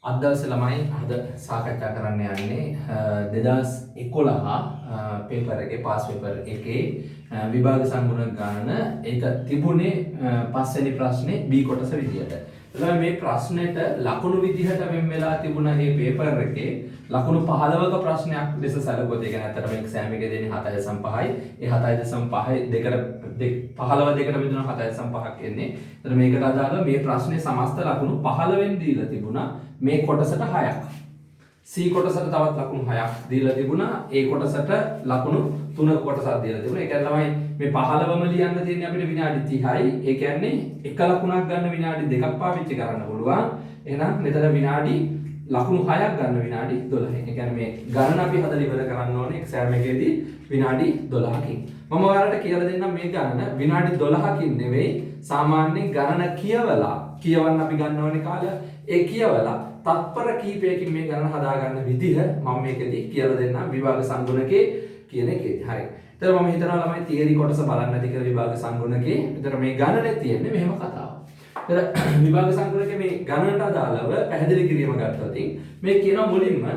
අද දවසේ ළමයි අද සාකච්ඡා කරන්න යන්නේ 2011 පේපර් එකේ පාස් පේපර් එකේ විභාග සංගුණ ගණන ඒක තිබුණේ පස්වෙනි ප්‍රශ්නේ B කොටස විදියට. එතකොට මේ ප්‍රශ්නෙට ලකුණු විදිහට වෙන් වෙලා තිබුණ මේ පේපර් එකේ ලකුණු 15ක ප්‍රශ්නයක් ලෙස සැලකුවොත් ඒ කියන්නේ අතරම එක්සෑම් එකේ දෙන්නේ 7.5යි. ඒ 7.5 දෙකට 15 දෙකට බෙදුණා 7.5ක් එන්නේ. එතකොට මේකට අදාළ මේ ප්‍රශ්නේ සමස්ත ලකුණු 15 දීලා තිබුණා. මේ කොටසට 6ක්. C කොටසට තවත් ලකුණු 6ක් දීලා තිබුණා. A කොටසට ලකුණු 3 කොටසක් දීලා තිබුණා. ඒ කියන්නේ ළමයි මේ 15ම ලියන්න තියෙන්නේ අපිට විනාඩි 30යි. ඒ කියන්නේ එක ලකුණක් ගන්න විනාඩි 2ක් පාවිච්චි කරන්න පුළුවන්. එහෙනම් මෙතන විනාඩි ලකුණු 6ක් ගන්න විනාඩි 12. ඒ කියන්නේ මේ ගණන අපි හදලා ඉවර කරන්න ඕනේ එක්සෑම් එකේදී විනාඩි 12කින්. මම ඔයාලට කියලා දෙන්නම් මේ ගණන විනාඩි 12කින් නෙවෙයි සාමාන්‍යයෙන් ගණන කියවන්න අපි ගන්න ඕනේ කාලය. ඒ කියවලා තත්පර කීපයකින් මේ ගණන හදාගන්න විදිහ මම මේකෙදී කියලා දෙන්නම් විභාග සංගුණකේ කියන එකේදී. හරි. එතන මම හිතනවා ළමයි තියරි කොටස බලන්න ඇති කියලා විභාග සංගුණකේ. එතන මේ ගණනේ තියෙන්නේ මෙහෙම කතාවක්. එතන විභාග සංගුණකේ මේ ගණනට අදාළව පැහැදිලි කිරීම ගත්තොත් මේ කියන මුලින්ම A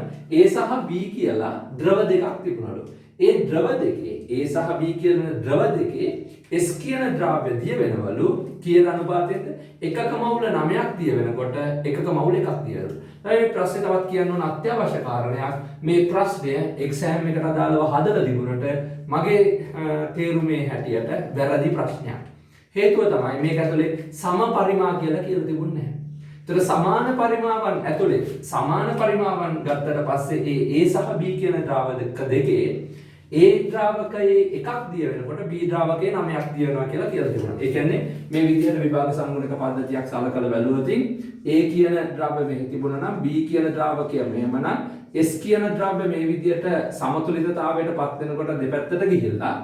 සහ B කියලා ද්‍රව දෙකක් තිබුණලු. ඒ ද්‍රව දෙකේ A සහ B කියන ද්‍රව දෙකේ S කියන ද්‍රව්‍ය දිය වෙනවලු කියන අනුපාතයෙන්ද එකක මවුල 9ක් දිය වෙනකොට එකක මවුල 1ක් දිය වෙනවා. මේ ප්‍රශ්නේ තවත් කියන්න ඕන අත්‍යවශ්‍ය කාරණයක් මේ ප්‍රශ්නය එක්සෑම් එකට අදාළව හදලා තිබුණට මගේ තේරුමේ හැටියට වැරදි ප්‍රශ්නයක්. හේතුව තමයි මේක ඇතුලේ සම පරිමා කියලා තිබුණේ නැහැ. ඒතර සමාන පරිමාවන් ඇතුලේ සමාන පරිමාවන් ගත්තට පස්සේ ඒ A සහ B කියන ද්‍රාවක දෙකේ A ද්‍රාවකයේ එකක් දිය වෙනකොට B ද්‍රාවකයේ 9ක් දිය වෙනවා කියලා තිබුණා. ඒ කියන්නේ මේ විදිහට විභාග සංගුණක පද්ධතියක් සලකලා බැලුවොත් A කියන ද්‍රව්‍ය මෙහි තිබුණා නම් B කියන ද්‍රාවකය මෙහෙම නම් S කියන ද්‍රව්‍ය මේ විදිහට සමතුලිතතාවයට පත් වෙනකොට දෙපැත්තට ගිහිල්ලා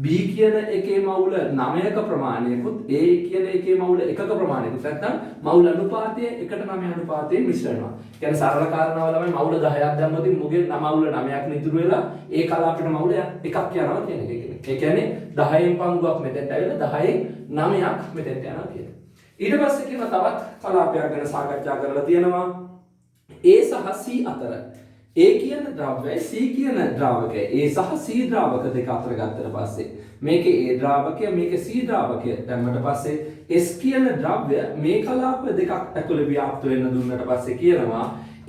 B කියන එකේ මවුල 9ක ප්‍රමාණයකුත් A කියන එකේ මවුල 1ක ප්‍රමාණයකුත් නැත්නම් මවුල අනුපාතය 1:9 අනුපාතයෙන් මිශ්‍ර වෙනවා. කියන්නේ සරල කාරණාව ළමයි මවුල 10ක් දැම්මොත් මුගේ මවුල 9ක් නිතුරු වෙලා ඒ කලාපෙට මවුල එකක් යනවා කියන එක. ඒ කියන්නේ 10න් පංගුවක් මෙතෙන්ට ඇවිල්ලා 10න් 9ක් මෙතෙන්ට යනවා කියන එක. ඊට පස්සේ කියන තවත් කලාපයක් ගැන සාකච්ඡා කරලා තියෙනවා A සහ C අතර A කියන ද්‍රව්‍යයි C කියන ද්‍රාවකය A සහ C ද්‍රාවක දෙක අතර ගත්තට පස්සේ මේකේ A ද්‍රාවකය මේකේ C ද්‍රාවකය දැම්මට පස්සේ S කියන ද්‍රව්‍ය මේ කලාප දෙකක් ඇතුළේ ව්‍යාප්ත වෙන්න දුන්නට පස්සේ කියනවා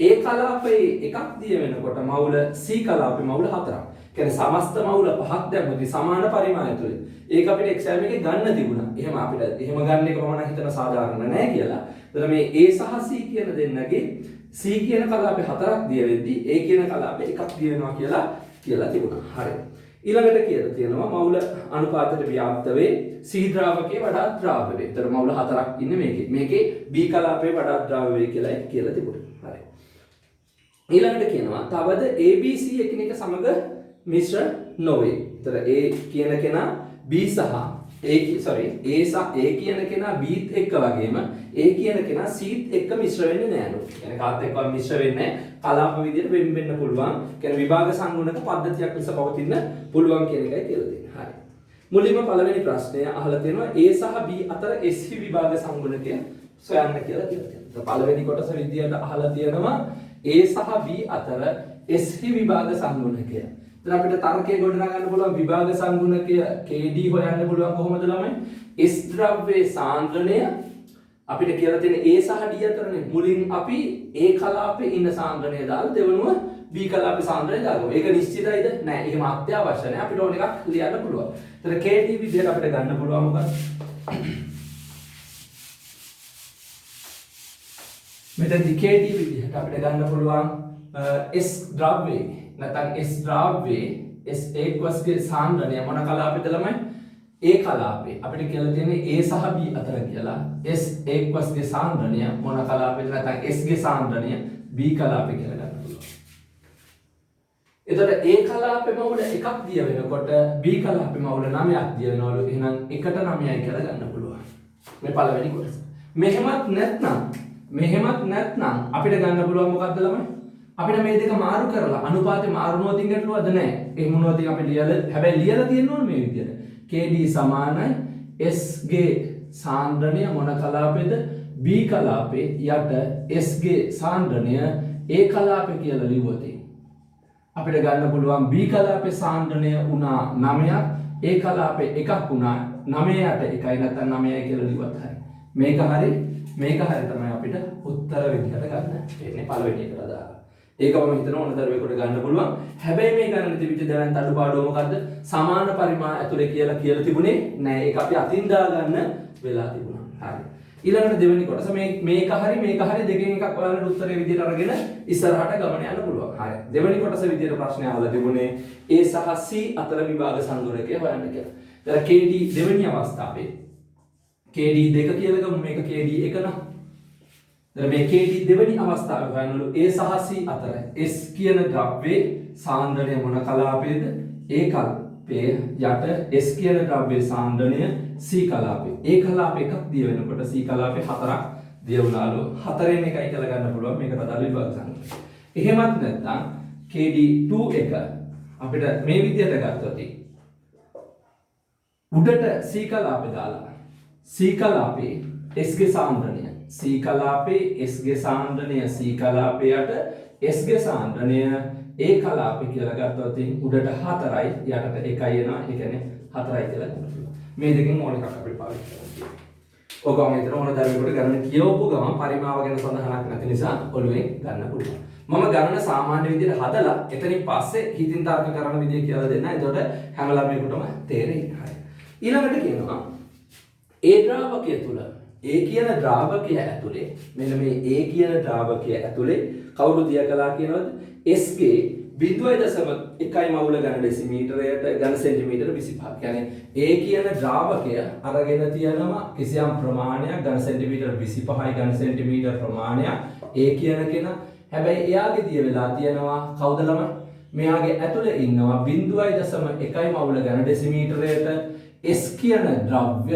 A කලාපයේ එකක් දිය වෙනකොට මවුල C කලාපේ මවුල 4ක්. කියන්නේ සමස්ත මවුල 5ක් දැම්මොත් සමාන පරිමාණය තුල. ඒක අපිට එක්සෑම් එකේ ගන්න තිබුණා. එහෙම අපිට එහෙම ගන්න එක මම හිතන සාධාරණ නැහැ කියලා. එතන මේ A සහ C කියන දෙන්නගේ C කියන කලාපේ 4ක් දිය වෙද්දී A කියන කලාපේ එකක් දිය වෙනවා කියලා තිබුණා. හරි. ඊළඟට කියලා තියෙනවා මවුල අනුපාතයට ව්‍යාප්ත වේ C ද්‍රාවකයේ වඩා ද්‍රාව්‍ය වේ. ඒතර මවුල 4ක් ඉන්නේ මේකේ. මේකේ B කලාපේ වඩා ද්‍රාව්‍ය වේ කියලා තිබුණා. හරි. ඊළඟට කියනවා තවද ABC එකිනෙක සමග මිශ්‍ර නොවේ. ඒතර A කියන කෙනා B සහ A කියන කෙනා B එක්ක වගේම A කියන කෙනා C එක්ක මිශ්‍ර වෙන්නේ නැහැ නෝ. يعني කාත් එක්කම මිශ්‍ර වෙන්නේ කලාප විදියට වෙන්න පුළුවන්. කියන්නේ විභාග සංගුණක පද්ධතියක් ලෙස පවතින්න පුළුවන් කියන එකයි කියලා දෙන්නේ. හරි. මුලින්ම පළවෙනි ප්‍රශ්නය අහලා තියෙනවා A සහ B අතර SI විභාග සංගුණකය සොයන්න කියලා තියෙනවා. පළවෙනි කොටස විදියට අහලා තියෙනවා A සහ B අතර SI විභාග සංගුණකය. දැන් අපිට තර්කයේ ගොඩනගා ගන්න පුළුවන් විභාග සංගුණකය KD හොයන්න පුළුවන් කොහොමද ළමයි? S ද්‍රව්‍යයේ සාන්ද්‍රණය අපිට කියලා තියෙන A සහ D අතරනේ. මුලින් අපි A කලාපේ ඉන්න සාන්ද්‍රණය දාලා දෙවනුව B කලාපේ සාන්ද්‍රණය දාගමු. ඒක නිශ්චිතයිද? නෑ. එහෙම අත්‍යවශ්‍ය නෑ. අපිට ඕන එකක් ලියන්න පුළුවන්. ඒතර KD විදිහට අපිට ගන්න පුළුවන් මොකක්ද? මෙතනදී KD විදිහට අපිට ගන්න පුළුවන් S ද්‍රව්‍යයේ නැත්නම් S ද්‍රව්‍යයේ S ගේ සාන්ද්‍රණය මොන කලාපෙද ළමයි? A කලාපේ. අපිට කියලා තියෙන්නේ A සහ B අතර කියලා. S ගේ සාන්ද්‍රණය මොන කලාපෙද නැත්නම් S ගේ සාන්ද්‍රණය B කලාපේ කියලා ගන්න පුළුවන්. එතකොට A කලාපේ මවුල එකක් දිය වෙනකොට B කලාපේ මවුල 9ක් දිය වෙනවලු. එහෙනම් 1:9යි කියලා ගන්න පුළුවන්. මේ පළවෙනි කොටස. මෙහෙමත් නැත්නම් අපිට ගන්න පුළුවන් මොකක්ද ළමයි? අපිට මේ දෙක මාරු කරලා අනුපාතේ මාරු නොතින් ගැටලුවද නැහැ. එහෙම නොතින් අපි හැබැයි ලියලා තියෙන්න ඕනේ මේ විදිහට. KD සමානයි S ගේ සාන්ද්‍රණය මොන කලාපේද? B B කලාපේ යට S ගේ සාන්ද්‍රණය A කලාපේ කියලා ලිව්වොත් අපිට ගන්න පුළුවන් B කලාපේ සාන්ද්‍රණය වුණා 9ක් A කලාපේ 1ක් වුණා 9ට 1යි නැත්නම් 9යි කියලා ලිව්වත් හරි. මේක හරි තමයි අපිට උත්තර විදිහට ගන්න වෙන්නේ පළවෙනි එකට දාලා. ඒක මම හිතනවා ඕන දරුවෙකුට ගන්න පුළුවන්. හැබැයි මේ ගණන තිබිච්ච දැනන් අඩුපාඩුව මොකද්ද? සමාන පරිමාණ ඇතුලේ කියලා තිබුණේ නෑ. ඒක අපි අතින් දා ගන්න වෙලා තිබුණා. හරි. ඊළඟට දෙවෙනි කොටස මේක හරි දෙකෙන් එකක් ඔයාලට උත්තරේ විදිහට අරගෙන ඉස්සරහට ගමන යන්න පුළුවන්. හරි. දෙවෙනි කොටස විදිහට ප්‍රශ්නය අහලා තිබුණේ A සහ C අතර විභාග සංගුණකය හොයන්න කියලා. දැන් KD දෙවෙනි අවස්ථාවේ KD 2 කියලා ගමු මේක KD 1 නා. දැන් මේ KD දෙවෙනි අවස්ථාවේ හොයනලු A සහ C අතර S කියන ද්‍රව්‍යයේ සාන්ද්‍රණය මොන කලාපයේද? A කලාපයේ යට S කියන ද්‍රව්‍යයේ සාන්ද්‍රණය C කලාපේ. A කලාපේ එකක් දිය වෙනකොට C කලාපේ හතරක් දිය වුණාලු. හතරෙන් එකයි කියලා ගන්න පුළුවන් මේකට අදාළ විභාග සංග්‍රහය. එහෙමත් නැත්නම් KD 2 එක අපිට මේ විදිහට ගත්තොත් උඩට C කලාපේ දාලා C කලාපේ S ගේ සාන්ද්‍රණය C කලාපේ S ගේ සාන්ද්‍රණය C කලාපයට S ගේ සාන්ද්‍රණය A කලාපේ කියලා ගත්තොත් උඩට 4යි යටට 1යි එනවා. ඒ කියන්නේ 4යි කියලා ගන්නවා. මේ දෙකෙන් ඕන එකක් අපිට පාවිච්චි කරන්න. ඔගම හිතන ඕන දරුවෙකුට ගණන කියවපු ගමන් පරිමාව ගැන සඳහනක් නැති නිසා ඔළුවෙන් ගන්න පුළුවන්. මම ගණන සාමාන්‍ය විදිහට හදලා එතනින් පස්සේ හිතින් තර්ක කරන විදිය කියලා දෙන්න. එතකොට හැම ළමයෙකුටම තේරෙයි. හරි. ඊළඟට කියනවා A ද්‍රාවකය තුල A කියන ද්‍රාවකය ඇතුලේ මෙන්න මේ A කියන ද්‍රාවකය ඇතුලේ කවුරු දිය කළා කියනවද? S ගේ 0.1 මවුල ඝන ඩෙසිමීටරයට ඝන සෙන්ටිමීටර 25. කියන්නේ A කියන ද්‍රාවකය අරගෙන තියෙනවා කිසියම් ප්‍රමාණයක් ඝන සෙන්ටිමීටර 25යි ඝන සෙන්ටිමීටර ප්‍රමාණයක් A කියන කෙනා. හැබැයි එයාගේ දිය වෙලා තියෙනවා කවුද ළමයි? මෙයාගේ ඇතුලේ ඉන්නවා 0.1 මවුල ඝන ඩෙසිමීටරයට S කියන ද්‍රව්‍ය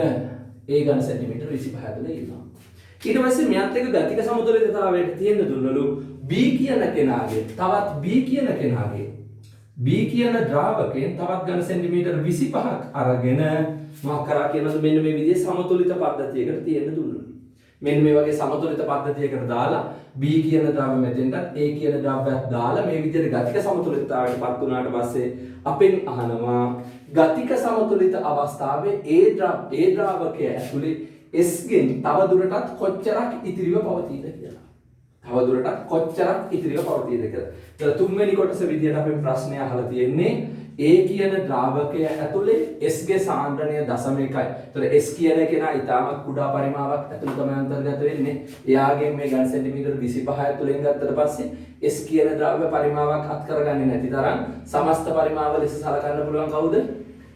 A ඝන සෙන්ටිමීටර 25 ඇතුලේ ඉන්නවා. ඊට පස්සේ මෙයත් එක ගතික සමතුලිතතාවයට තියෙන දුන්නලු B කියන කෙනාගේ තවත් B කියන කෙනාගේ B කියන ද්‍රාවකයෙන් තවත් ඝන සෙන්ටිමීටර 25ක් අරගෙන මොකක් කරා කියනද මෙන්න මේ විදිහේ සමතුලිත පද්ධතියකට තියෙන දුන්නලු. මෙන්න මේ වගේ සමතුලිත පද්ධතියකට දාලා B කියන ද්‍රව්‍ය මෙතෙන්ට A කියන ද්‍රව්‍යයක් දාලා මේ විදිහට ගතික සමතුලිතතාවයටපත් වුණාට පස්සේ අපෙන් අහනවා ගතික සමතුලිත අවස්ථාවේ A ද්‍රාවකය ඇතුලේ S ගෙන් තව දුරටත් කොච්චරක් ඉතිරිව පවතීද කියලා. තව දුරටත් කොච්චරක් ඉතිරිව පවතීද කියලා. ඒතර තුන්වෙනි කොටස විදිහට අපි ප්‍රශ්නය අහලා තියෙන්නේ A කියන ද්‍රාවකය ඇතුලේ S ගේ සාන්ද්‍රණය 0.1යි. ඒතර S කියන කෙනා ඊටමත් කුඩා පරිමාවක් ඇතුළේ තමයි අන්තර්ගත වෙන්නේ. එයාගෙන් මේ ඝන සෙන්ටිමීටර 25 ඇතුලෙන් ගත්තට පස්සේ S කියන ද්‍රව්‍ය පරිමාවක් අත් කරගන්නේ නැති තරම් සමස්ත පරිමාව ලෙස සලකන්න පුළුවන් කවුද?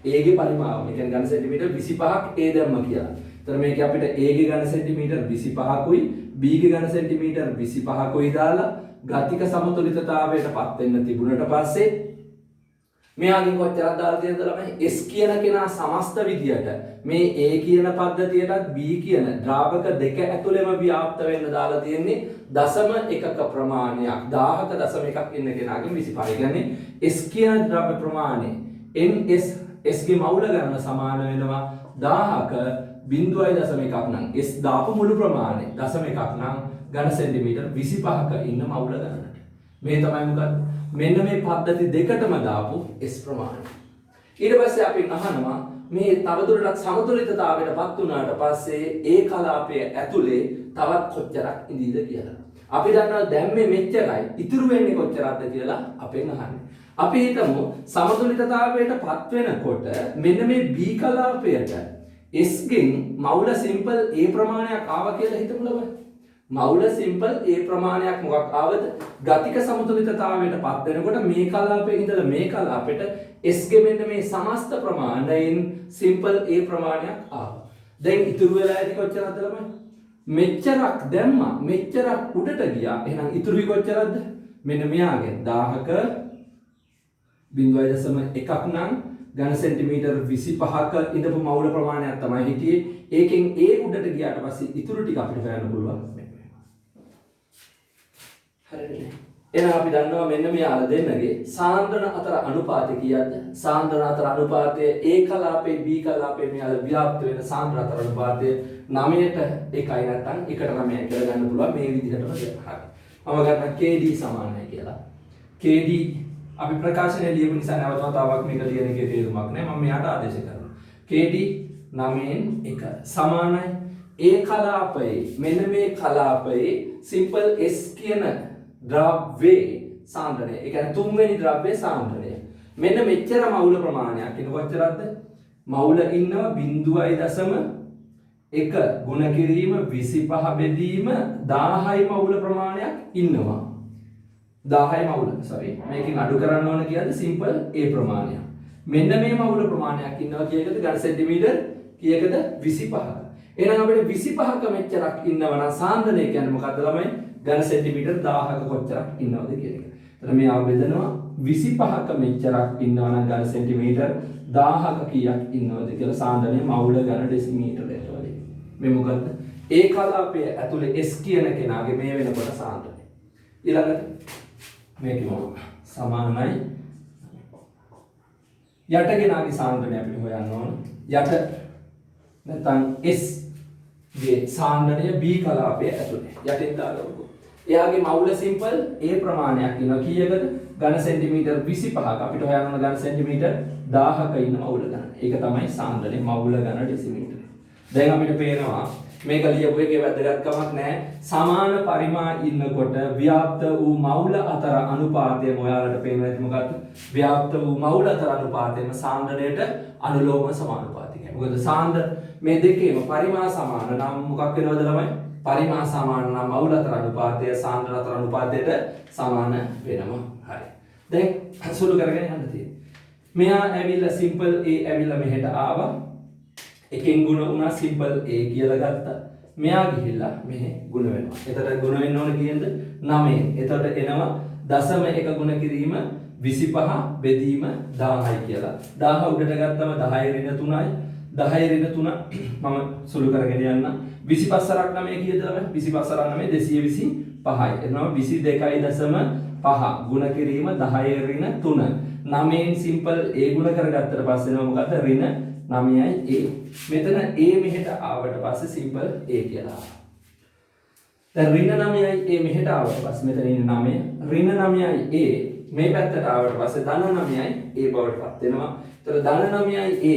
A ගේ පරිමාව. ඒ කියන්නේ ඝන සෙන්ටිමීටර 25ක් A දැම්ම කියලා. ඒතර මේක අපිට A ගේ ඝන සෙන්ටිමීටර 25කුයි B ගේ ඝන සෙන්ටිමීටර 25කුයි දාලා ගතික සමතුලිතතාවයටපත් වෙන්න තිබුණට පස්සේ මෙයාගෙන් කොච්චරක් දාලා තියෙනද ළමයි? S කියන කෙනා සමස්ත විදියට මේ A කියන පද්ධතියටත් B කියන ද්‍රාවක දෙක ඇතුළෙම ව්‍යාප්ත වෙන්න දාලා තියෙන්නේ 0.1ක ප්‍රමාණයක්. 1000ක 0.1ක් ඉන්න කෙනාගෙන් 25. කියන්නේ S කියන ද්‍රව්‍ය ප්‍රමාණය NS S ගේ මවුල ගන්න සමාන වෙනවා 1000ක 0.1ක් නම් S දාපු මුළු ප්‍රමාණය 0.1ක් නම් ඝන සෙන්ටිමීටර 25ක ඉන්න මවුල ගන්නට. මේ තමයි මොකක්ද? මෙන්න මේ පද්ධති දෙකටම දාපු S ප්‍රමාණය. ඊට පස්සේ අපි අහනවා මේ තවදුරටත් සමතුලිතතාවයටපත් වුණාට පස්සේ A කලාපයේ ඇතුලේ තවත් කොච්චරක් ඉඳීද කියලා. අපි දන්නවා දැන් මේ මෙච්චරයි ඉතුරු වෙන්නේ කොච්චරක්ද කියලා අපෙන් අහන්නේ. අපි හිතමු සමතුලිතතාවයටපත් වෙනකොට මෙන්න මේ B කලාපයට S ගෙන් මවුල සිම්පල් A ප්‍රමාණයක් ආවා කියලා හිතමු ළමයි. මවුල සිම්පල් A ප්‍රමාණයක් මොකක් ආවද? ගතික සමතුලිතතාවයටපත් වෙනකොට මේ කලාපයේ ඉඳලා මේ කලාපෙට S ගේ මෙන්න මේ සමස්ත ප්‍රමාණයෙන් සිම්පල් A ප්‍රමාණයක් ආවා. දැන් ඉතුරු වෙලා ඇති කොච්චරද ළමයි? මෙච්චරක් දැම්මා. මෙච්චරක් උඩට ගියා. එහෙනම් ඉතුරුයි කොච්චරද? මෙන්න මෙයාගෙන් 1000ක 0.1ක් නම් ඝන සෙන්ටිමීටර 25ක ඉඳපු මවුල ප්‍රමාණයක් තමයි හිටියේ. ඒකෙන් A උඩට ගියාට පස්සේ ඉතුරු ටික අපිට හොයන්න පුළුවන්. හරිනේ. එහෙනම් අපි දන්නවා මෙන්න මෙයාලා දෙන්නගේ සාන්ද්‍රණ අතර අනුපාතය කීයද? සාන්ද්‍රණ අතර අනුපාතය A කලාපේ B කලාපේ මෙයාලා ව්‍යාප්ත වෙන සාන්ද්‍රණ අතර අනුපාතය 9ට 1යි නැත්නම් 1ට 9යි කියලා ගන්න පුළුවන් මේ විදිහටම හරි. මම ගන්න KD සමානයි කියලා. KD අපි ප්‍රකාශනයේ ලියපු නිසා නැවත වතාවක් මේක ලියන එකේ තේරුමක් නැහැ. මම මෙයාට ආදේශ කරනවා. KD 9න් 1 සමානයි A කලාපයේ මෙන්න මේ කලාපයේ simple S කියන ද්‍රව්‍යයේ සාන්ද්‍රණය. ඒ කියන්නේ තුන්වෙනි ද්‍රව්‍යයේ සාන්ද්‍රණය. මෙන්න මෙච්චර මවුල ප්‍රමාණයක්. ඒක කොච්චරද? මවුල ඉන්නවා 0.1 ගුණ කිරීම 25 බෙදීම 10යි මවුල ප්‍රමාණයක් ඉන්නවා. 10යි මවුල. sorry. මේකෙන් අඩු කරන්න ඕන කියද්දි simple A ප්‍රමාණයක්. මෙන්න මේ මවුල ප්‍රමාණයක් ඉන්නවා කියකද ඝන සෙන්ටිමීටර් කීයකද? 25ක. එහෙනම් අපිට 25ක මෙච්චරක් ඉන්නවා නම් සාන්ද්‍රණය කියන්නේ මොකද්ද ළමයි? ඝන සෙන්ටිමීටර් 1000ක කොච්චරක් ඉන්නවද කියන එක. එතන මේ ආව බෙදනවා 25ක මෙච්චරක් ඉන්නවා නම් ඝන සෙන්ටිමීටර් 1000ක කීයක් ඉන්නවද කියලා සාන්ද්‍රණය මවුල ඝන ඩෙසිමීටරයට වලින්. මේ මොකද්ද? ඒ කලාපයේ ඇතුලේ S කියන කෙනාගේ මේ වෙනකොට සාන්ද්‍රණය. ඊළඟට මේක මොකක්ද? සමානයි යට කෙනාගේ සාන්ද්‍රණය අපිට හොයන්න ඕන. යට නැත්නම් S ගේ සාන්ද්‍රණය B කලාපයේ ඇතුලේ යටින් දාගමු. එයාගේ මවුල සිම්පල් A ප්‍රමාණයක් ඉන්නවා කීයකද? ඝන සෙන්ටිමීටර් 25ක. අපිට හොයන්න ඕන ඝන සෙන්ටිමීටර් 1000ක ඉන්න මවුල ගණන. ඒක තමයි සාන්ද්‍රණය මවුල ඝන ඩෙසිමීටර. දැන් අපිට පේනවා මේක ලියපු එකේ වැදගත්කමක් නැහැ. සමාන පරිමා ඉන්නකොට ව්‍යාප්ත වූ මවුල අතර අනුපාතය ඔයාලට පේනවා ඇති මොකක්ද? ව්‍යාප්ත වූ මවුල අතර අනුපාතයම සාන්ද්‍රණයට අනුලෝම සමානුපාතිකයි. මොකද සාන්ද්‍ර මේ දෙකේම පරිමා සමාන නම් මොකක් වෙනවද ළමයි? පරිමා සමාන නම් මවුල අතර අනුපාතය සාන්ද්‍ර අතර අනුපාතයට සමාන වෙනවා. හරි. දැන් සුළු කරගෙන යන්න තියෙන්නේ. මෙයා ඇවිල්ලා simple A ඇවිල්ලා මෙහෙට ආවා. එකෙන් ගුණ වුණා simple A කියලා ගත්තා. මෙයා ගිහිල්ලා මෙහෙ ගුණ වෙනවා. එතකොට ගුණ වෙන්න ඕන කීයද? 9. එතකොට එනවා දශම එක ගුණ කිරීම 25 බෙදීම 10යි කියලා. 10 උඩට ගත්තම 10 ඍණ 3යි. 10 ඍණ 3 මම සුළු කරගෙන යන්න. 25 සරක් 9 කීයද ළමයි? 25 සරක් 9 225යි. එනවා 22.5 ගුණ කිරීම 10 ඍණ 3. 9න් simple A ගුණ කරගත්තට පස්සේ එනවා මොකද්ද? ඍණ 9යි A. මෙතන A මෙහෙට ආවට පස්සේ simple A කියලා ආවා. දැන් ඍණ 9යි A මෙහෙට ආවට පස්සේ මෙතන ඉන්නේ 9. ඍණ 9යි A මේ පැත්තට ආවට පස්සේ ධන 9යි A බවට පත් වෙනවා. ඒතර ධන 9යි A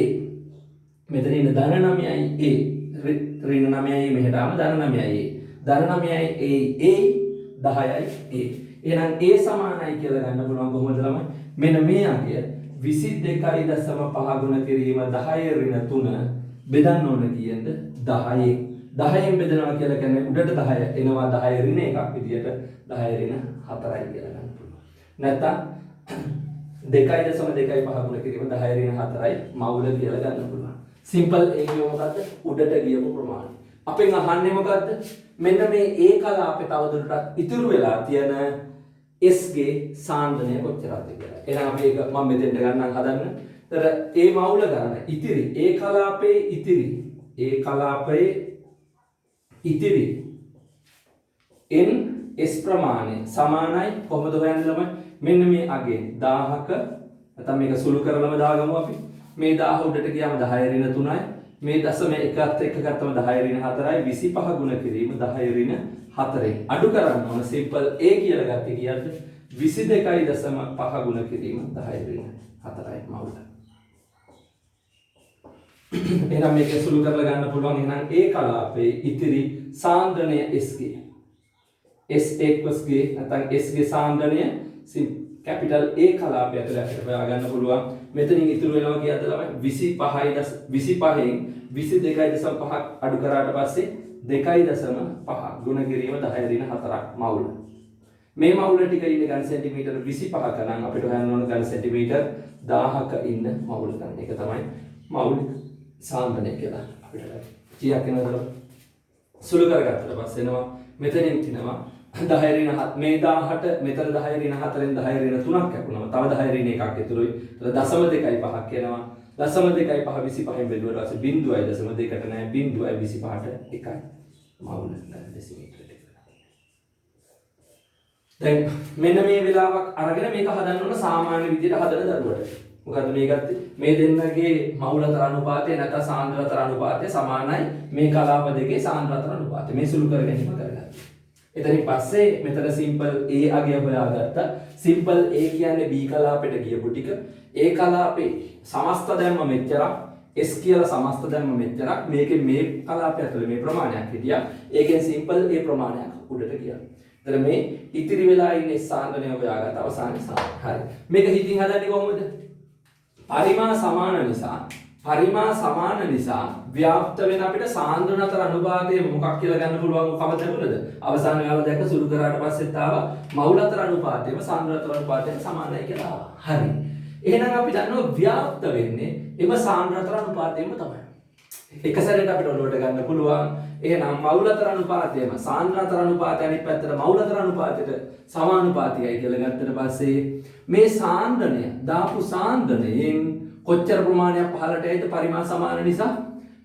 මෙතන ඉන්න ධන 9යි A ඍණ 9යි මෙහෙට ආවම ධන 9යි A. ධන 9යි A 10යි A. එහෙනම් A සමානයි කියලා ගන්න පුළුවන් කොහොමද ළමයි? මෙන්න මේ අගය 22.5 ගුණ කිරීම 10 ඍණ 3 බෙදන්න ඕන කීයද? 10. 10න් බෙදනවා කියලා කියන්නේ උඩට 10 එනවා 10 ඍණ එකක් විදියට 10 ඍණ 4යි කියලා ගන්න පුළුවන්. නැත්නම් 2.25 ගුණ කිරීම 10 ඍණ 4යි මවුල කියලා ගන්න පුළුවන්. සිම්පල් A කියව මොකද්ද? උඩට ගියපු ප්‍රමාණය. අපෙන් අහන්නේ මොකද්ද? මෙන්න මේ A කලාපේ තවදුරටත් ඉතුරු වෙලා තියෙන S ගේ සාන්ද්‍රණය කොච්චරද කියලා. එහෙනම් අපි ඒක මම මෙතෙන්ට ගන්නම් හදන්න. ඒතර A මවුල ගන්න ඉතිරි A කලාපයේ ඉතිරි N S ප්‍රමාණය සමානයි කොහොමද හොයන්නේ ළමයි? මෙන්න මේ අගෙන් 1000ක නැත්නම් මේක සුළු කරලම දාගමු අපි. මේ 1000 උඩට ගියාම 10 ඍණ 3යි. මේ දශම එකත් එක්ක ගත්තම 10 ඍණ 4යි 25 ගුණ කිරීම 10 ඍණ 4යි. අඩු කරන්න ඕන simple A කියලා ගත්තේ කීයද? 22.5 ගුණ කිරීම 10 ඍණ 4යි මවුල. එහෙනම් මේක සුළු කරලා ගන්න පුළුවන්. එහෙනම් A කලාපයේ ඉතිරි සාන්ද්‍රණය S ගේ. S equals ගේ නැත්නම් S ගේ සාන්ද්‍රණය capital A කලාපය ඇතුළේ අපිට හොයා ගන්න පුළුවන්. මෙතනින් ඉතුරු වෙනවා කියද්ද ළමයි 25න් 22.5ක් අඩු කරාට පස්සේ 2.5 ගුණ කිරීම 10 ඍණ 4ක් මවුල. මේ මවුල ටික ඉන්නේ ඝන සෙන්ටිමීටර 25ක නම් අපිට හොයන්න ඕන ඝන සෙන්ටිමීටර 1000ක ඉන්න මවුල ගන්න. ඒක තමයි මවුලික සාන්ද්‍රණය කියලා අපිට ලැබෙන්නේ. කීයක් වෙනවද? සුළු කරගත්තට පස්සේ එනවා මෙතනින් තිනවා 10 ඍණ 7 මේ 18 මෙතන 10 ඍණ 4ෙන් 10 ර්ණ 3ක් කැපුණා. තව 10 ඍණ එකක් ඉතුරුයි. ඒතර 0.25ක් එනවා. 0.25 25න් බෙදුවට පස්සේ 0.2කට නෑ 0.25ට එකයි මවුල ඩෙසිමීටර් එක. දැන් මෙන්න මේ වෙලාවක් අරගෙන මේක හදන්න ඕන සාමාන්‍ය විදිහට හදන දරුවට. මොකද මේ ගත්තේ මේ දෙන්නගේ මවුලතර අනුපාතය නැත්නම් සාන්ද්‍රතර අනුපාතය සමානයි මේ කලාප දෙකේ සාන්ද්‍රතර අනුපාතය. මේ සුළු කර ගැනීම කරගත්තා. එතනින් පස්සේ මෙතන සිම්පල් A අගය හොයාගත්තා. සිම්පල් A කියන්නේ B කලාපෙට ගියපු ටික. A කලාපේ සමස්ත දැම්ම මෙච්චරක්. S කියලා සමස්ත දැම්ම මෙච්චරක්. මේකේ මේ කලාපය ඇතුලේ මේ ප්‍රමාණයක් හිටියා. ඒකෙන් සිම්පල් A ප්‍රමාණයක් උඩට ගියා. එතන මේ ඉතිරි වෙලා ඉන්නේ සාන්ද්‍රණය හොයාගත්ත අවසානයේ සාන්ද්‍රණය. හරි. මේක හිතින් හදන්නේ කොහොමද? පරිමා සමාන නිසා ව්‍යාප්ත වෙන අපිට සාන්ද්‍රණතර අනුපාතය මොකක් කියලා ගන්න පුළුවන් කවද ලැබුණද? අවසාන වෙලාව දැක්ක සුළු කරාට පස්සෙත් ආවා මවුලතර අනුපාතයම සාන්ද්‍රණතර අනුපාතයම සමානයි කියලා ආවා. හරි. එහෙනම් අපි දන්නවා ව්‍යාප්ත වෙන්නේ එම සාන්ද්‍රණතර අනුපාතයම තමයි. එක සැරේට අපිට ඔලුවට ගන්න පුළුවන්. එහෙනම් මවුලතර අනුපාතයම සාන්ද්‍රණතර අනුපාතය අනිත් පැත්තට මවුලතර අනුපාතයට සමානුපාතිකයි කියලා ගත්තට පස්සේ මේ සාන්ද්‍රණය දාපු සාන්ද්‍රණයෙන් කොච්චර ප්‍රමාණයක් පහළට යයිද පරිමාණ සමාන නිසා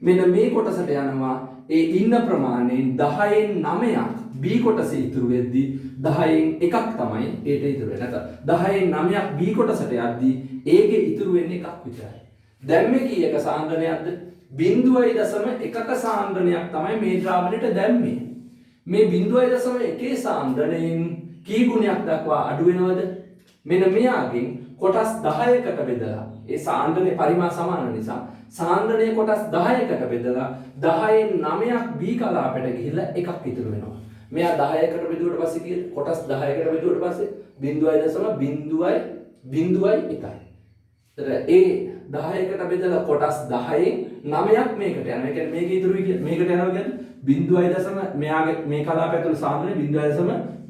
මෙන්න මේ කොටසට යනවා ඒ ඉන්න ප්‍රමාණයෙන් 10න් 9ක් B කොටසේ ඉතුරු වෙද්දී 10න් එකක් තමයි ඒට ඉතුරු වෙන්නේ. නැත්නම් 10න් 9ක් B කොටසට යද්දී ඒකේ ඉතුරු වෙන්නේ එකක් විතරයි. දැන් මේ කීයක සාන්ද්‍රණයක්ද? 0.1ක සාන්ද්‍රණයක් තමයි මේ ද්‍රාවණයට දැම්මේ. මේ 0.1 සාන්ද්‍රණයෙන් කී ගුණයක් දක්වා අඩු වෙනවද? මෙන්න මෙයාගෙන් කොටස් 10කට බෙදලා ඒ සාන්ද්‍රණයේ පරිමාණ සමාන නිසා සාන්ද්‍රණයේ කොටස් 10කට බෙදලා 10න් 9ක් B කලාපයට ගිහිල්ලා එකක් ඉතුරු වෙනවා. මෙයා 10කට බෙදුවට පස්සේ කීයද? කොටස් 10කට බෙදුවට පස්සේ 0.1යි. ඒතර ඒ 10කට බෙදලා කොටස් 10න් 9ක් මේකට යනවා. ඒ කියන්නේ මේක ඉතුරුයි මේකට යනවා කියන්නේ 0.9 මෙයාගේ මේ කලාපය ඇතුළේ සාන්ද්‍රණය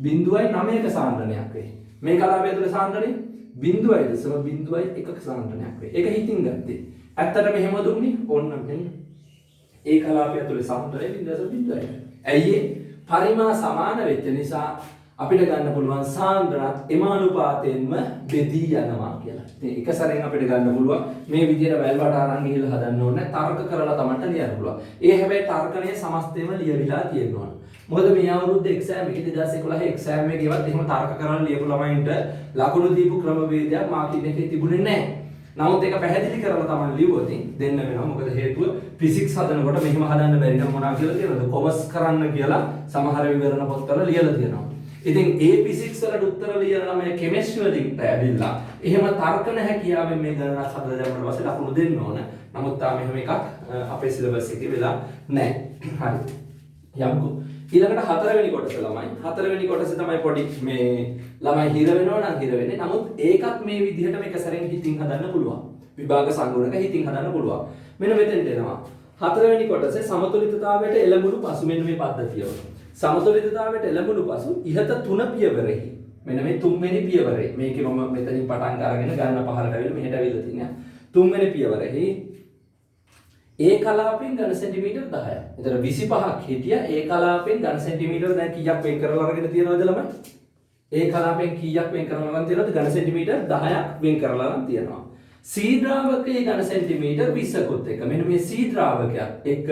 0.09ක සාන්ද්‍රණයක් වෙයි. මේ කලාපය ඇතුළේ සාන්ද්‍රණය 0.01ක සාන්ද්‍රණයක් වෙයි. ඒක හිතින් ගත්තේ. ඇත්තටම එහෙම දුන්නේ ඕන්න මෙන්න. ඒ කලාපය ඇතුළේ සාන්ද්‍රණය 0.01. ඇයි ඒ? පරිමාණ සමාන වෙච්ච නිසා අපිට ගන්න පුළුවන් සාන්ද්‍රණත් එමානුපාතයෙන්ම බෙදී යනවා කියලා. ඉතින් එක සැරෙන් අපිට ගන්න පුළුවන් මේ විදිහට වැල්වට අරන් ගිහලා හදන්න ඕනේ. තර්ක කරලා තමන්ට ලියන්න පුළුවන්. ඒ හැබැයි තර්කණයේ සමස්තයම ලියවිලා තියෙනවා. මොකද මේ අවුරුද්දේ එක්සෑම් එකේ 2011 එක්සෑම් එකේවත් එහෙම තර්ක කරලා ලියපු ළමයින්ට ලකුණු දීපු ක්‍රමවේදයක් මාකින් එකේ තිබුණේ නැහැ. නමුත් ඒක පැහැදිලි කරලා තමයි ලියුවොත් දෙන්න වෙනවා. මොකද හේතුව ෆිසික්ස් හදනකොට මෙහෙම හදන්න බැරි නම් මොනවා කියලා තියෙනවද? කොමර්ස් කරන්න කියලා සමහර විවරණ පොත්වල ලියලා තියෙනවා. ඉතින් ඒ ෆිසික්ස් වලට උත්තර ලියන ළමයි කෙමිස්ට්‍රි වලින් ඇවිල්ලා එහෙම තර්කන හැකියාවෙන් මේ ගණනක් හදලා දැම්මම පස්සේ ලකුණු දෙන්න ඕන. නමුත් තාම එහෙම එකක් අපේ සිලබස් එකේ වෙලා නැහැ. හරි. යමුකෝ. ඊළඟට හතරවෙනි කොටස ළමයි. හතරවෙනි කොටසේ තමයි පොඩි මේ ළමයි හිර වෙනවා නම් හිර වෙන්නේ. නමුත් ඒකත් මේ විදිහට මේක සැරෙන් හිතින් හදන්න පුළුවන්. විභාග සංගුණක හිතින් හදන්න පුළුවන්. මෙන්න මෙතෙන්ට එනවා. හතරවෙනි කොටසේ සමතුලිතතාවයට එළඹුණු පසු මෙන්න මේ පද්ධතිය. සමතුලිතතාවයට එළඹුණු පසු ඉහත තුන පියවරෙහි මෙන්න මේ තුන්වෙනි පියවරේ මේකේ මම මෙතනින් පටන් අරගෙන ගන්න පහළට ඇවිල්ලා මෙහෙට ඇවිල්ලා තියෙනවා. තුන්වෙනි පියවරෙහි ඒ කලාපෙන් ඝන සෙන්ටිමීටර් 10ක්. එතන 25ක් හිටියා. ඒ කලාපෙන් ඝන සෙන්ටිමීටර් දැන් කීයක් වෙන් කරලා අරගෙන තියෙනවද ළමයි? ඒ කලාපෙන් කීයක් වෙන් කරලා අරන් තියෙනවද? ඝන සෙන්ටිමීටර් 10ක් වෙන් කරලා අරන් තියෙනවා. සී ද්‍රාවකයේ ඝන සෙන්ටිමීටර් 20කුත් එක. මෙන්න මේ සී ද්‍රාවකයක් එක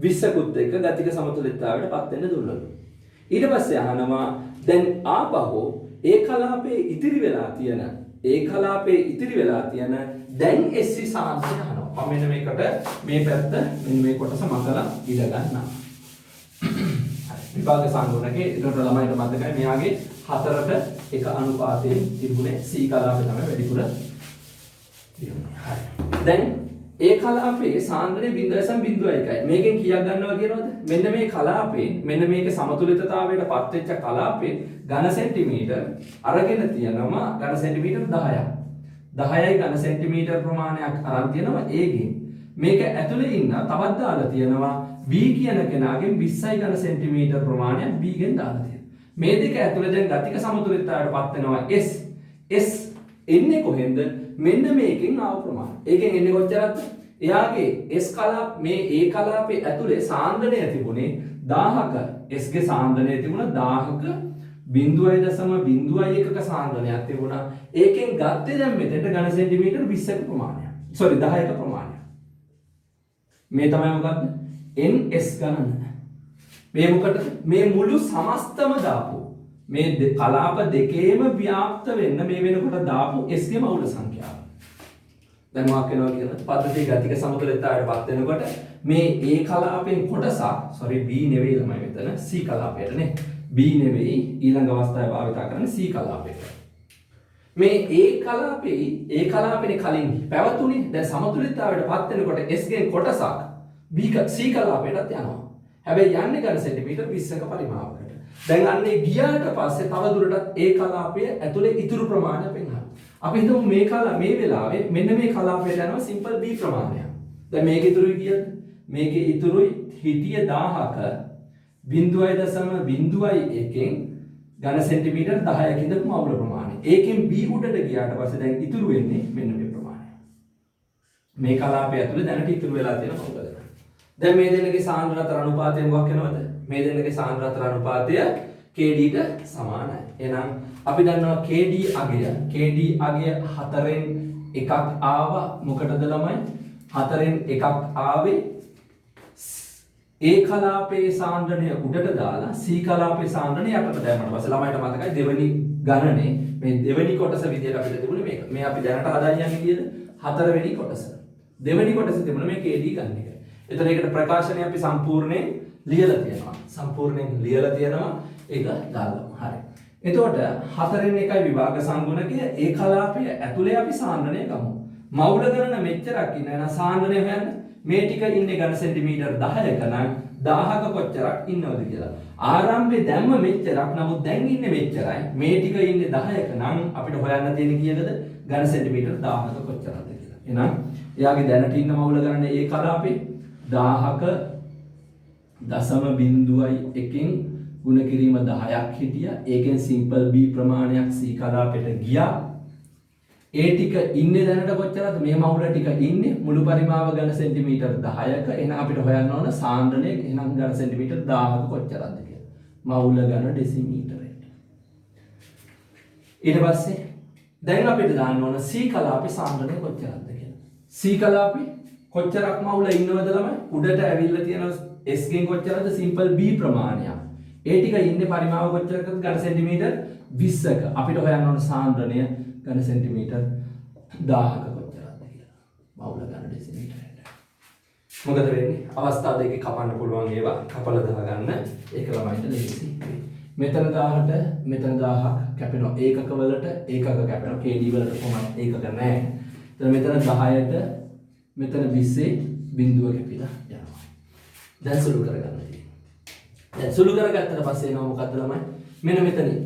20කුත් එක ගතික සමතුලිතතාවයට පත් වෙන්න දුන්නලු. ඊට පස්සේ අහනවා දැන් ආපහු ඒ කලාපයේ ඉතිරි වෙලා තියෙන දැන් SC සාන්ද්‍රණය අහනවා. මම මෙන්න මේකට මේ පැත්ත මෙන්න මේ කොටස මතලා ඉඳ ගන්නවා. විභාග සංගුණකේ ඒකට ළමයිට මතකයි මෙයාගේ 4ට එක අනුපාතයෙන් තිබුණේ C කලාපය තමයි වැඩිපුර තිබුණේ. හරි. දැන් ඒ කලාපයේ සාන්ද්‍රණය 0.01යි. මේකෙන් කීයක් ගන්නවා කියනවද? මෙන්න මේ කලාපයෙන් මෙන්න මේකේ සමතුලිතතාවයට පත් වෙච්ච කලාපයෙන් ඝන සෙන්ටිමීටර් අරගෙන තියෙනවා ඝන සෙන්ටිමීටර් 10ක්. 10යි ඝන සෙන්ටිමීටර් ප්‍රමාණයක් අරන් තියෙනවා ඒකෙන්. මේක ඇතුලේ ඉන්න තවත් දාලා තියෙනවා B කියන කෙනාගෙන් 20යි ඝන සෙන්ටිමීටර් ප්‍රමාණයක් B ගෙන් දාලා තියෙනවා. මේ දෙක ඇතුලේ දැන් ගතික සමතුලිතතාවයට පත් වෙනවා S එන්නේ කොහෙන්ද? මෙන්න මේකෙන් ආව ප්‍රමාණය. ඒකෙන් එන්නේ කොච්චරද? එයාගේ S කලාප මේ A කලාපේ ඇතුලේ සාන්ද්‍රණය තිබුණේ 1000ක. S ගේ සාන්ද්‍රණය තිබුණා 1000ක 0.01ක සාන්ද්‍රණයක් තිබුණා. ඒකෙන් ගත්තේ දැන් මෙතෙන්ට ඝන සෙන්ටිමීටර් 20ක ප්‍රමාණයක්. 10ක ප්‍රමාණයක්. මේ තමයි මොකද්ද? NS ගණන. මේ මොකටද? මේ මුළු සමස්තම දාපු මේ කලාප දෙකේම ව්‍යාප්ත වෙන්න මේ වෙනකොට දාපු s ගේ මවුල සංඛ්‍යාව. දැන් මොකක් වෙනවා කියන පද්ධතිය ගතික සමතුලිතතාවයටපත් වෙනකොට මේ A කලාපෙන් කොටසක් B නෙවෙයි ළමයි මෙතන C කලාපයට නේ. B නෙවෙයි ඊළඟ අවස්ථාවේ භාවිත කරන්නේ C කලාපයට. මේ A කලාපේ කලින් පැවතුනේ දැන් සමතුලිතතාවයටපත් වෙනකොට S ගෙන් කොටසක් C කලාපයටත් යනවා. හැබැයි යන්නේ ගන්න සෙන්ටිමීටර් 20ක පරිමාවකට. දැන් අන්නේ ගියාට පස්සේ තව දුරටත් A කලාපය ඇතුලේ ඉතුරු ප්‍රමාණය පෙන්වනවා. අපි හිතමු මේ වෙලාවේ මෙන්න මේ කලාපයට යනවා සිම්පල් B ප්‍රමාණයක්. දැන් මේක ඉතුරුයි කියද්දි මේකේ ඉතුරුයි හිටිය 1000ක 0.01න් ඝන සෙන්ටිමීටර් 10ක ඉඳපු මවුල ප්‍රමාණය. ඒකෙන් B උඩට ගියාට පස්සේ දැන් ඉතුරු වෙන්නේ මෙන්න මේ ප්‍රමාණය. මේ කලාපය ඇතුලේ දැනට ඉතුරු වෙලා තියෙන මවුල ගණන. දැන් මේ දෙන්නගේ සාන්ද්‍රතර අනුපාතය මොකක් වෙනවද? මේ දෙන්නගේ සාන්ද්‍රතර අනුපාතය KD ට සමානයි. එහෙනම් අපි දන්නවා KD අගය 4න් එකක් ආවා මොකටද ළමයි? 4න් එකක් ආවේ A කලාපයේ සාන්ද්‍රණය උඩට දාලා C කලාපයේ සාන්ද්‍රණය යටට දැම්මම පස්සේ ළමයිට මතකයි දෙවෙනි ගණනේ මේ දෙවෙනි කොටස විදියට අපිට තිබුණේ මේක. මේ අපි දැනට හදාගෙන යන්නේ කීයද? 4 වෙනි කොටස. දෙවෙනි කොටසේ තිබුණ මේ KD ගන්න එක. එතන ඒකට ප්‍රකාශනය අපි සම්පූර්ණයෙන් ලියලා තියෙනවා. ඒක දාලා. හරි. එතකොට 4න් එකයි විභාග සංගුණකය ඒ කලාපය ඇතුලේ අපි සාන්ද්‍රණය ගමු. මවුල ගණන මෙච්චරක් ඉන්න නම් සාන්ද්‍රණය හොයන්න මේ ටික ඉන්නේ ඝන සෙන්ටිමීටර් 10ක නම් 1000ක කොච්චරක් ඉන්නවද කියලා. ආරම්භයේ දැම්ම මෙච්චරක් නමුත් දැන් ඉන්නේ මෙච්චරයි. මේ ටික ඉන්නේ 10ක නම් අපිට හොයන්න තියෙන්නේ කීයද? ඝන සෙන්ටිමීටර් 1000ක කොච්චරද කියලා. එහෙනම් එයාගේ දැනට ඉන්න මවුල ගණන ඒ කලාපේ 1000ක 0.1කින් ගුණ කිරීම 10ක් හිටියා. ඒකෙන් සිම්පල් B ප්‍රමාණයක් C කලාපයට ගියා. ඒ ටික ඉන්නේ දැනට කොච්චරද? මේ මවුල ටික ඉන්නේ මුළු පරිමාව ඝන සෙන්ටිමීටර් 10ක. එහෙනම් අපිට හොයන්න ඕන සාන්ද්‍රණය එහෙනම් ඝන සෙන්ටිමීටර් 1000ක කොච්චරද කියලා. මවුල ඝන ඩෙසිමීටරයට. ඊට පස්සේ දැන් අපිට දාන්න ඕන C කලාපේ සාන්ද්‍රණය කොච්චරද කියලා. C කලාපේ කොච්චරක් මවුල ඉන්නවද ළමයි? උඩට ඇවිල්ලා තියෙන S ගෙන් කොච්චරද? සිම්පල් B ප්‍රමාණයක්. ඒ ටික ඉන්නේ පරිමාව කොච්චරද? ඝන සෙන්ටිමීටර් 20ක. අපිට හොයන්න ඕන සාන්ද්‍රණය ඝන සෙන්ටිමීටර් 1000ක කොච්චරද කියලා. මවුල ඝන ඩෙසිමීටරයට. මොකද වෙන්නේ? අවස්ථා දෙකේ කපන්න පුළුවන් ඒවා කපලා දාගන්න. ඒක ළමයින්ට ලේසි. මෙතන 1000ට මෙතන 1000ක් කැපෙනවා. ඒකක වලට ඒකක කැපෙනවා. KD වලට කොහොමද ඒකක නැහැ. එතන මෙතන 10ට මෙතන 20 බිඳුව කැපිලා යනවා. දැන් සුළු කරගන්න. දැන් සුළු කරගත්තට පස්සේ එනවා මොකද්ද ළමයි? මෙන්න මෙතනින්.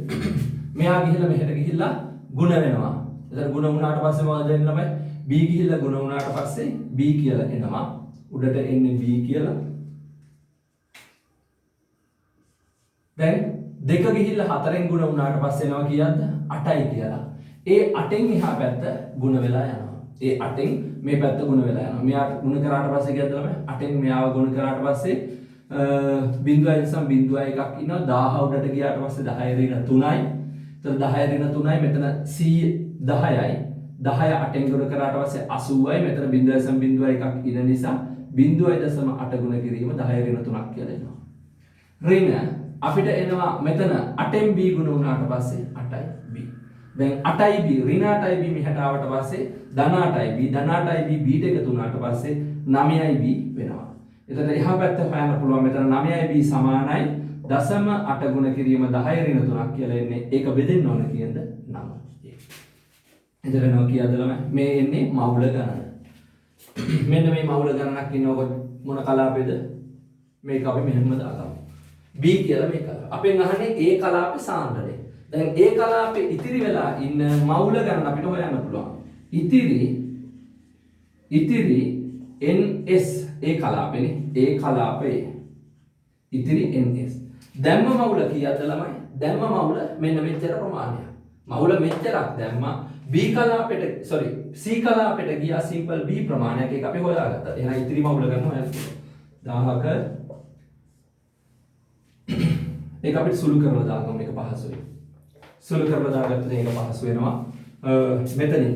මෙහා ගිහිල්ලා මෙහෙට ගිහිල්ලා ಗುಣ වෙනවා. එතන ಗುಣ වුණාට පස්සේ මොකද වෙන්නේ ළමයි? B ගිහිල්ලා ಗುಣ වුණාට පස්සේ B කියලා එනවා. උඩට එන්නේ B කියලා. දැන් දෙක ගිහිල්ලා 4න් ಗುಣ වුණාට පස්සේ එනවා කීයක්ද? 8යි කියලා. ඒ 8න් එහා පැත්ත ಗುಣ වෙලා යනවා. ඒ 8න් මේ පැත්ත ಗುಣ වෙලා යනවා. මෙයාට ಗುಣ කරාට පස්සේ කීයද ළමයි? 8න් මෙයාව ಗುಣ කරාට පස්සේ බිඳුවයි නිසම් බිඳුවයි එකක් ඉන්නවා 1000 උඩට ගියාට පස්සේ 10 ඍණ 3යි. එතන 10 ඍණ 3යි මෙතන C 10යි. 10 8ෙන් ගුණ කරාට පස්සේ 80යි. මෙතන බිඳුවයි නිසම් බිඳුවයි එකක් ඉන්න නිසා 0.8 ගුණ කිරීම 10 ඍණ 3ක් කියලා එනවා. ඍණ අපිට එනවා මෙතන 8ෙන් B ගුණ වුණාට පස්සේ 8යි B. දැන් 8යි B ඍණ 8යි B මෙහාට ආවට පස්සේ ධන 8යි B ධන 8යි B B දෙක තුනට පස්සේ 9යි B වෙනවා. එතන එහා පැත්ත හොයන්න පුළුවන් මෙතන 9යි B සමානයි 0.8 ගුණ කිරීම 10 ඍණ 3ක් කියලා එන්නේ. ඒක බෙදෙන්න ඕන කියනද 9. එතන නෝ කීයද ළමයි? මේ එන්නේ මවුල ගණන. මෙන්න මේ මවුල ගණනක් ඉන්නකොට මොන කලාපෙද? මේක අපි මෙහෙම දාගමු. B කියලා මේ කලාප. අපෙන් අහන්නේ A කලාපේ සාන්ද්‍රණය. දැන් A කලාපේ ඉතිරි වෙලා ඉන්න මවුල ගණන අපිට හොයන්න පුළුවන්. ඉතිරි NS A කලාපේනේ. A කලාපේ ඉතිරි NS. දැම්ම මවුල කීයද ළමයි? දැම්ම මවුල මෙන්න මෙච්චර ප්‍රමාණයක්. මවුල මෙච්චරක් දැම්මා. B කලාපෙට C කලාපෙට ගියා සිම්පල් B ප්‍රමාණයක්. ඒක අපි හොයාගත්තා. එහෙනම් ඉතිරි මවුල ගන්න හොයන්න පුළුවන්. 1000ක ඒක අපිට සුළු කරලා දාගමු. මේක පහසුයි. සුළු කරලා දාගත්තොත් ඒක පහසු වෙනවා. මෙතනින්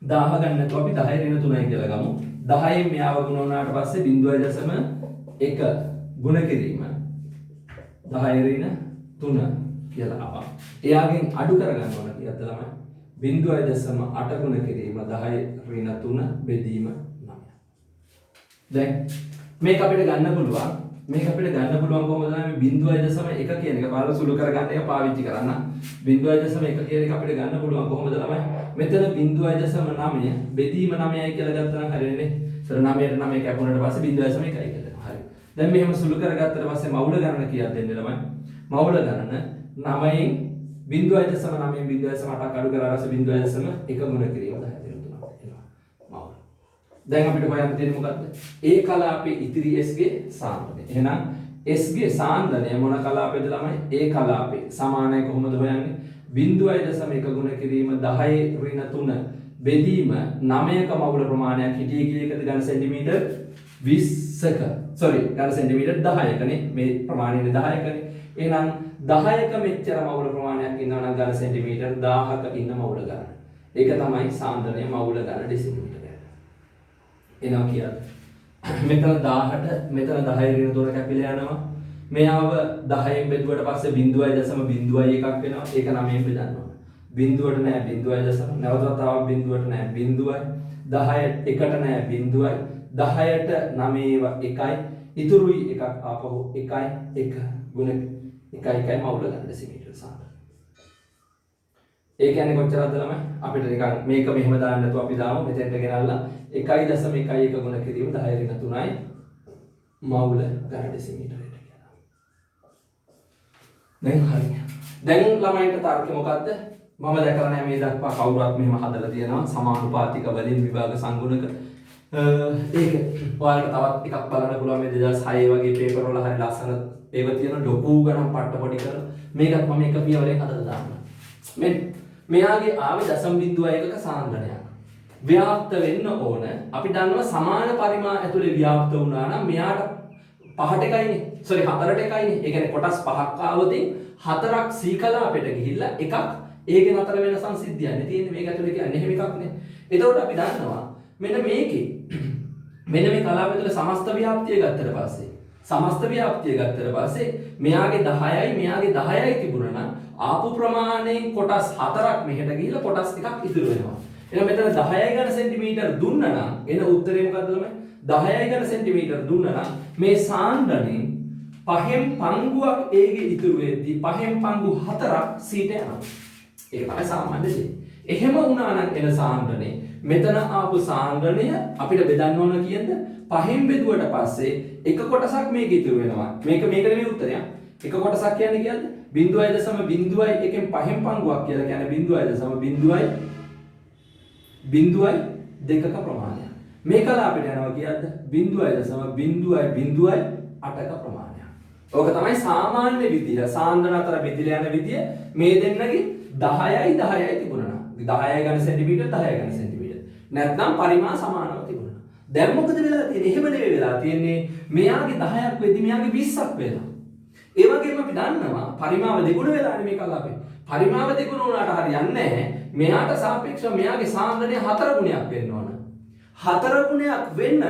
1000 ගන්න නැතුව අපි 10 ඍණ 3යි කියලා ගමු. 10න් මෙයාව ගුණ වුණාට පස්සේ 0.1 ගුණ කිරීම 10 ඍණ 3 කියලා ආවා. එයාගෙන් අඩු කරගන්න ඕන කීයද ළමයි 0.8 ගුණ කිරීම 10 ඍණ 3 බෙදීම 9. දැන් මේක අපිට ගන්න පුළුවන්. මේක අපිට ගන්න පුළුවන් කොහොමද මේ 0.1 කියන එක බලලා සුළු කරගන්න එක පාවිච්චි කරන්න. 0.1 කියන එක අපිට ගන්න පුළුවන් කොහොමද ළමයි? මෙතන 0.9 බෙදීම 9යි කියලා ගත්තා නම් හරියන්නේ. ඒතර 9ට 9 කැපුණාට පස්සේ 0.1යි කියලා. හරි. දැන් මෙහෙම සුළු කරගත්තට පස්සේ මවුල ගණන කීයද දෙන්නේ ළමයි? මවුල ගණන 9න් 0.9න් 0.8ක් අඩු කරලා 0.1 ගුණ කිරීම 10 එනවා. මවුල. දැන් අපිට හොයන්න තියෙන්නේ මොකද්ද? ඒ කලාපේ ඉතිරි S ගේ සාන්ද්‍රණය. එහෙනම් S ගේ සාන්ද්‍රණය මොන කලාපේද ළමයි? ඒ කලාපේ. සමානයි කොහොමද හොයන්නේ? 0.1 ගුණ කිරීම 10 ඍණ 3 බෙදීම 9ක මවුල ප්‍රමාණයක් හිටියේ කීයකද ඝන සෙන්ටිමීටර් 20ක. sorry ඝන සෙන්ටිමීටර් 10කනේ. මේ ප්‍රමාණයනේ 10කනේ. එහෙනම් 10ක මෙච්චර මවුල ප්‍රමාණයක් ඉන්නවා නම් ඝන සෙන්ටිමීටර් 1000ක ඉන්න මවුල ගන්න. ඒක තමයි සාන්ද්‍රණය මවුල ගන්න ඩෙසිමීටර්. එනවා කියද්දි මෙතන 10ට මෙතන 10 ඍණ 3 කැපිලා යනවා. මෙයාව 10න් බෙදුවට පස්සේ 0.01ක් වෙනවා. ඒක 9න් බෙදන්න ඕන. බිඳුවට නෑ 0.0 නැවතත් තව බිඳුවට නෑ 0යි 10ට එකට නෑ 0යි 10ට 9 1යි ඉතුරුයි එකක් ආපහු 1යි 1 ගුණ 1යි මවුල ගන්න ඩෙසිමීටර් සාන්ද්‍රණය. ඒ කියන්නේ කොච්චරද ළමයි? අපිට නිකන් මේක මෙහෙම දාන්න නැතුව අපි දාමු මෙතෙන්ට ගෙනල්ලා 1.1 ගුණ කිරීම 10 ඍණ 3යි මවුල ගන්න ඩෙසිමීටරයට කියලා. දැන් හරි. දැන් ළමයින්ට තර්කය මොකද්ද? මම දැකලා නැහැ මේ දක්වා කවුරුත් මෙහෙම හදලා තියෙනවා සමානුපාතික වලින් විභාග සංගුණක. ඒක ඔයාලට තවත් එකක් බලන්න පුළුවන් මේ 2006 වගේ පේපර් වල හරි ලස්සන ඒව තියෙන ලොකු ගණන් පට්ට පොඩි කරලා මේකත් මම එක පියවරෙන් හදලා දාන්නම්. මෙයාගේ ආවේ 0.1ක සාන්ද්‍රණයක්. ව්‍යාප්ත වෙන්න ඕන. අපි දන්නවා සමාන පරිමාණ ඇතුලේ ව්‍යාප්ත වුණා නම් මෙයාට 5ට එකයිනේ. sorry 4ට එකයිනේ. ඒ කියන්නේ කොටස් 5ක් ආවොතින් 4ක් C කලාපයට ගිහිල්ලා එකක් ඒකෙන් අතර වෙන සංසිද්ධියන්නේ තියෙන්නේ මේක ඇතුලේ කියන්නේ එහෙම එකක් නේ. එතකොට අපි දන්නවා මෙන්න මේකේ මෙන්න මේ කලාපය තුළ සමස්ත ව්‍යාප්තිය ගත්තට පස්සේ මෙයාගේ 10යි මෙයාගේ 10යි තිබුණා නම් ආපු ප්‍රමාණයෙන් කොටස් 4ක් මෙහෙට ගිහිල්ලා කොටස් එකක් ඉතුරු වෙනවා. එහෙනම් මෙතන 10යි ඝන සෙන්ටිමීටර් දුන්නා නම් එන උත්තරේ මොකද්ද ළමයි? 10යි ඝන සෙන්ටිමීටර් දුන්නා නම් මේ සාන්ද්‍රණයෙන් 5න් පංගුවක් ඒගේ ඉතුරු වෙද්දී 5න් පංගු 4ක් සීට යනවා. ඒක තමයි සාමාන්‍ය දේ. එහෙම වුණා නම් එන සාන්ද්‍රණය මෙතන ආපු සාන්ද්‍රණය අපිට බෙදන්න ඕන කියද්ද 5න් බෙදුවට පස්සේ එක කොටසක් මේක ඉතුරු වෙනවා. මේක නෙමෙයි උත්තරය. එක කොටසක් කියන්නේ කියද්ද 0.01න් 5න් පංගුවක් කියලා කියන්නේ 0.02ක ප්‍රමාණයක්. මේ කලාපයට යනවා කියද්ද 0.008ක ප්‍රමාණයක්. ඕක තමයි සාමාන්‍ය විදිය. සාන්ද්‍රණ අතර බෙදලා යන විදිය මේ දෙන්නගේ 10යි 10යි තිබුණා. 10යි ඝන සෙන්ටිමීටර් 10යි ඝන සෙන්ටිමීටර්. නැත්නම් පරිමාණ සමානව තිබුණා. දැන් මොකද වෙලා තියෙන්නේ? එහෙම නෙවෙයි වෙලා තියෙන්නේ. මෙයාගේ 10ක් වෙද්දි මෙයාගේ 20ක් වෙනවා. ඒ වගේම අපි දන්නවා පරිමාව දෙගුණ වෙලානේ මේ කලාපේ. පරිමාව දෙගුණ වුණාට හරියන්නේ නැහැ. මෙයාට සාපේක්ෂව මෙයාගේ සාන්ද්‍රණය 4 ගුණයක් වෙන්න ඕන. 4 ගුණයක් වෙන්න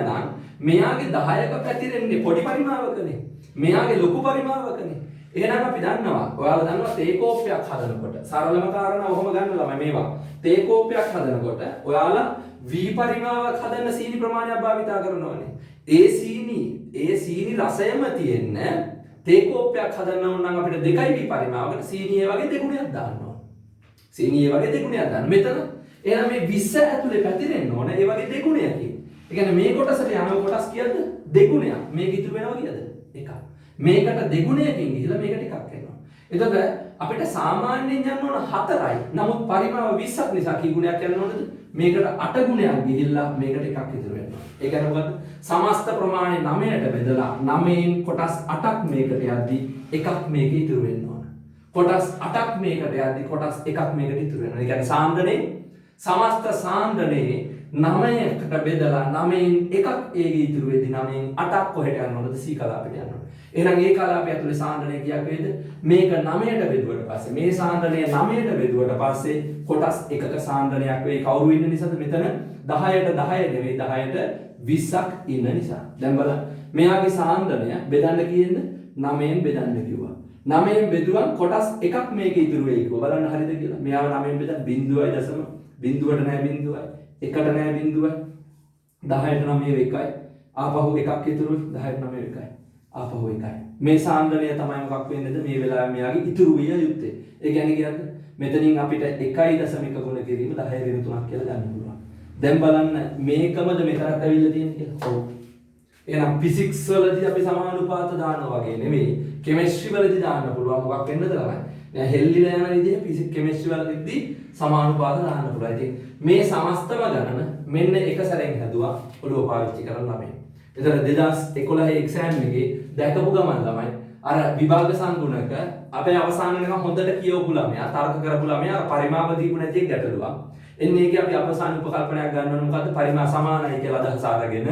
නම් මෙයාගේ 10ක පැතිරෙන්නේ පොඩි පරිමාවකනේ. මෙයාගේ ලොකු පරිමාවකනේ. එහෙනම් අපි දන්නවා ඔයාලා දන්නවා තේකෝපයක් හදනකොට සරලම කාරණා ඔහොම ගන්න ළමයි මේවා. තේකෝපයක් හදනකොට ඔයාලා V පරිමාවක් හදන්න සීනි ප්‍රමාණයක් භාවිතා කරනවානේ. ඒ සීනි රසයම තියෙන තේකෝපයක් හදන්න ඕන නම් අපිට 2V පරිමාවකට සීනිය වගේ දෙගුණයක් දාන්න ඕන. මෙතන එහෙනම් මේ 20 ඇතුලේ පැතිරෙන්න ඕන ඒ වගේ දෙගුණයකින්. ඒ කියන්නේ මේ කොටසට යන කොටස් කියද්ද දෙගුණයක්. මේක ඉතුරු වෙනවා කියද? එකක්. මේකට දෙගුණයකින් ගිහිල්ලා මේකට එකක් එනවා. එතකොට අපිට සාමාන්‍යයෙන් යන්න ඕන 4යි. නමුත් පරිමාව 20ක් නිසා කී ගුණයක් යන්න ඕනද? මේකට 8 ගුණයක් ගිහිල්ලා මේකට එකක් ඉතුරු වෙනවා. ඒ කියන්නේ මොකද්ද? සමස්ත ප්‍රමාණය 9ට බෙදලා 9න් කොටස් 8ක් මේකට යද්දි එකක් මේක ඉතුරු වෙන්න ඕන. කොටස් 8ක් මේකට යද්දි කොටස් එකක් මේකට ඉතුරු වෙනවා. ඒ කියන්නේ සාන්ද්‍රණේ සමස්ත සාන්ද්‍රණේ 9කට බෙදලා 9න් එකක් ඒකේ ඉතුරු වෙද්දි 9න් 8ක් කොහෙට යන්න ඕනද? C කලාපයට යන්න ඕන. එහෙනම් ඒ කලාපය ඇතුලේ සාන්ද්‍රණය කීයක් වේද? මේක 9ට බෙදුවට පස්සේ මේ සාන්ද්‍රණය 9ට බෙදුවට පස්සේ කොටස් එකක සාන්ද්‍රණයක් වෙයි. කවුරු ඉන්න නිසාද මෙතන? 10ට 10 නෙවෙයි 10ට 20ක් ඉන්න නිසා. දැන් බලන්න මෙයාගේ සාන්ද්‍රණය බෙදන්න කියෙන්නේ 9න් බෙදන්න කිව්වා. 9න් බෙදුවම කොටස් එකක් මේකේ ඉතුරු වෙයි කියලා. බලන්න හරියද කියලා. මෙයාව 9න් බෙදලා 0යි දශම 0ට නැහැ 0යි 1ට නැහැ 0යි 10ට 9 1යි ආපහු එකක් ඉතුරුයි 10ට 9 1යි ආපහු 1යි. මේ සාන්ද්‍රණය තමයි මොකක් වෙන්නේද මේ වෙලාවේ මෙයාගේ ඉතුරු විය යුත්තේ. ඒ කියන්නේ මෙතනින් අපිට 1.1 ගුණ කිරීම 10 ඍණ 3ක් කියලා ගන්න පුළුවන්. දැන් බලන්න මේකමද මෙතනට ඇවිල්ලා තියෙන්නේ කියලා. ඔව්. එහෙනම් ෆිසික්ස් වලදී අපි සමානුපාත දානවා වගේ නෙමෙයි කෙමිස්ට්‍රි වලදී දාන්න පුළුවන් මොකක් වෙන්නද ළමයි. දැන් හෙල්ලිලා යන විදිහේ ෆිසික්ස් කෙමිස්ට්‍රි වලදී සමානුපාත දාන්න පුළුවන්. ඉතින් මේ සමස්තම ගණන මෙන්න එක සැරෙන් හැදුවා ඔළුව පාවිච්චි කරලා ළමයි. එතන 2011 එක්සෑම් එකේ දැකපු ගමන් ළමයි අර විභාග සංගුණක අපේ අවසාන වෙනකම් හොඳට කියවපු ළමයා තර්ක කරපු ළමයා පරිමාව දීපු නැති එක ගැටලුවක්. එන්නේ ඒකේ අපි අවසාන උපකල්පනයක් ගන්න ඕන මොකද්ද පරිමා සමානයි කියලා අදහස අරගෙන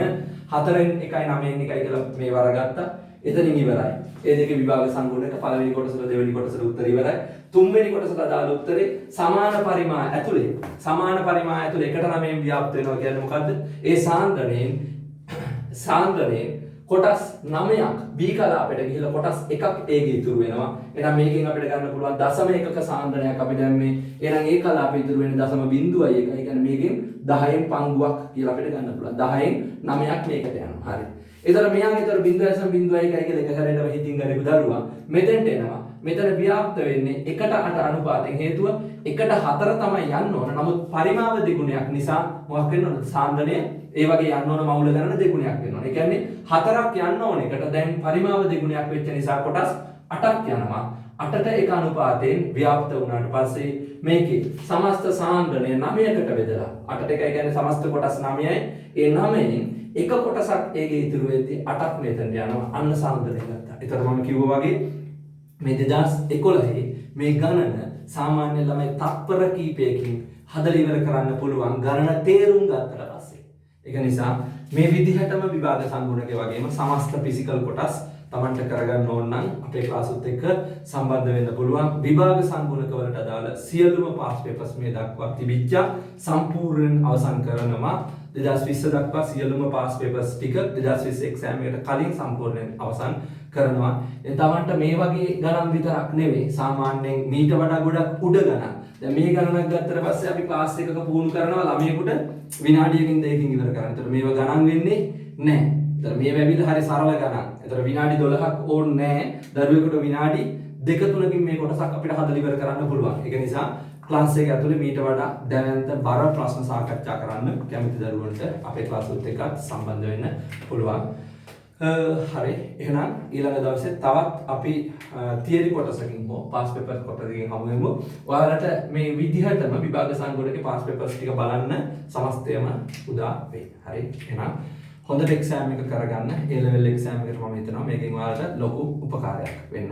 4න් 1යි 9න් 1යි කියලා මේ වරගත්තා. එතනින් ඉවරයි. ඒ දෙකේ විභාග සංගුණක පළවෙනි කොටසට දෙවෙනි කොටසට උත්තර ඉවරයි. තුන්වෙනි කොටසට අදාළ උත්තරේ සමාන පරිමා ඇතුලේ 1ට 9න් ව්‍යාප්ත වෙනවා කියන්නේ මොකද්ද? ඒ සාන්ද්‍රණයෙන් කොටස් 9ක් B කලාපයට ගිහිල්ලා කොටස් එකක් A ගේ ඉතුරු වෙනවා. එහෙනම් මේකෙන් අපිට ගන්න පුළුවන් දශම එකක සාන්ද්‍රණයක් අපි දැන් මේ එහෙනම් ඒ කලාපෙ ඉතුරු වෙන්නේ දශම බිංදුවයි එකයි. ඒ කියන්නේ මේකෙන් 10න් පංගුවක් කියලා අපිට ගන්න පුළුවන්. 10න් 9ක් මේකට යනවා. හරි. ඒතර මෙයාගේ ඒතර 0.01 කියලා එක හැරෙන්නම හිතින් ගන්නපු දරුවා මෙතෙන්ට එනවා. මෙතන ව්‍යාප්ත වෙන්නේ 1:8 අනුපාතයෙන් හේතුව 1:4 තමයි යන්න ඕන. නමුත් පරිමාව දෙගුණයක් නිසා මොකක් වෙන්න ඕනද? සාන්ද්‍රණය ඒ වගේ යන්න ඕන මවුල ගණන දෙගුණයක් වෙනවා. ඒ කියන්නේ 4ක් යන්න ඕන එකට දැන් පරිමාව දෙගුණයක් වෙච්ච නිසා කොටස් 8ක් යනවා. 8ට 1 අනුපාතයෙන් ව්‍යාප්ත වුණාට පස්සේ මේකේ සමස්ත සාන්ද්‍රණය 9කට බෙදලා 8ට 1 කියන්නේ සමස්ත කොටස් 9යි. ඒ 9න් එක කොටසක් ඒකේ ඉතුරු වෙද්දී 8ක් මෙතනට යනවා. අන්න සාන්ද්‍රණය ගත්තා. ඒතර මම කිව්වා වගේ මේ 2011 මේ ගණන සාමාන්‍ය ළමයි තත්පර කීපයකින් හදලා ඉවර කරන්න පුළුවන් ගණන තේරුම් ගත්තට පස්සේ. ඒක නිසා මේ විදිහටම විභාග සංගුණකේ වගේම සමස්ත ෆිසිකල් කොටස් Tamanට කරගන්න ඕන නම් අපේ ක්ලාස් උත් එක්ක සම්බන්ධ වෙන්න පුළුවන්. විභාග සංගුණක වලට අදාළ සියලුම පාස් පේපර්ස් මේ දක්වා තිබිච්ච සම්පූර්ණ අවසන් කරනවා. 2020 දක්වා සියලුම පාස් පේපර්ස් ටික 2020 එක්සෑම් එකට කලින් සම්පූර්ණයෙන් අවසන් කරනවා. දැන් Tamanට මේ වගේ ගණන් විතරක් නෙවෙයි සාමාන්‍යයෙන් මීට වඩා ගොඩක් උඩ ගණන්. දැන් මේ ගණනක් ගත්තට පස්සේ අපි ක්ලාස් එකක පුහුණු කරනවා ළමයෙකුට විනාඩියකින් දෙකකින් ඉවර කරන්න. ඒතර මේව ගණන් වෙන්නේ නැහැ. ඒතර මේ වැවිලා හරි සරල ගණන්. ඒතර විනාඩි 12ක් ඕනේ නැහැ. දරුවෙකුට විනාඩි 2-3කින් මේ කොටසක් අපිට හදලා ඉවර කරන්න පුළුවන්. ඒක නිසා ක්ලාස් එක ඇතුලේ මීට වඩා දැවැන්ත බර ප්‍රශ්න සාකච්ඡා කරන්න කැමති දරුවන්ට අපේ ක්ලාස් එකත් එක්ක සම්බන්ධ වෙන්න පුළුවන්. හරි එහෙනම් ඊළඟ දවසේ තවත් අපි තියරි කොටසකින් හෝ පාස් පේපර් කොටසකින් හමු වෙමු. ඔයාලට මේ විදිහටම විභාග සංගුණකේ පාස් පේපර්ස් ටික බලන්න සමස්තයම උදා වෙයි. හරි එහෙනම් හොඳට එක්සෑම් එක කරගන්න. A level එක්සෑම් එකට මම හිතනවා මේකෙන් ඔයාලට ලොකු උපකාරයක් වෙන්න